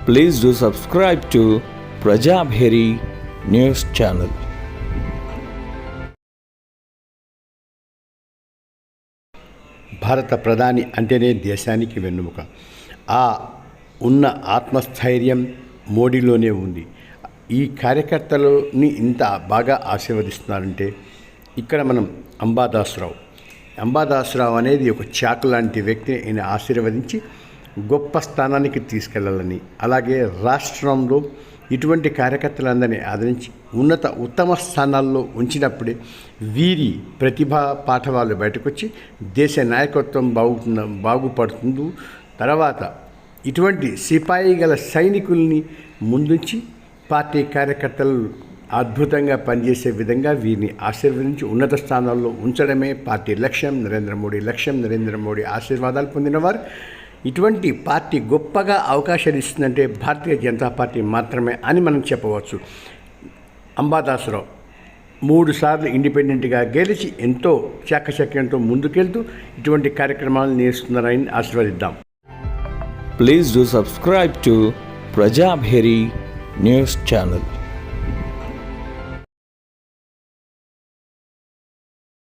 Please do subscribe to Prajabheri News Channel. భారత ప్రధాని అంటేనే దేశానికి వెన్నుముక. ఆ ఉన్న ఆత్మస్థైర్యం మోడీలోనే ఉంది. ఈ కార్యకర్తలని ఇంత బాగా ఆశీర్వదిస్తున్నారంటే ఇక్కడ మనం అంబాదాసరావు అనేది ఒక చాకు లాంటి వ్యక్తిని ఈయన ఆశీర్వదించి గొప్ప స్థానానికి తీసుకెళ్లాలని, అలాగే రాష్ట్రంలో ఇటువంటి కార్యకర్తలందరినీ ఆదరించి ఉత్తమ స్థానాల్లో ఉంచినప్పుడే వీరి ప్రతిభా పాఠవాలు బయటకు వచ్చి దేశ నాయకత్వం బాగుపడుతుంది. తర్వాత ఇటువంటి సిపాయి గల సైనికుల్ని ముందుంచి పార్టీ కార్యకర్తలు అద్భుతంగా పనిచేసే విధంగా వీరిని ఆశీర్వదించి ఉన్నత స్థానాల్లో ఉంచడమే పార్టీ లక్ష్యం. నరేంద్ర మోడీ ఆశీర్వాదాలు పొందినవారు. ఇటువంటి పార్టీ గొప్పగా అవకాశాలు ఇస్తుందంటే భారతీయ జనతా పార్టీ మాత్రమే అని మనం చెప్పవచ్చు. అంబాదాసరావు 3 సార్లు ఇండిపెండెంట్గా గెలిచి ఎంతో చాకచక్యంతో ముందుకెళ్తూ ఇటువంటి కార్యక్రమాలు చేస్తున్నారని ఆశీర్వదిద్దాం. Please do subscribe to Prajabheri News Channel.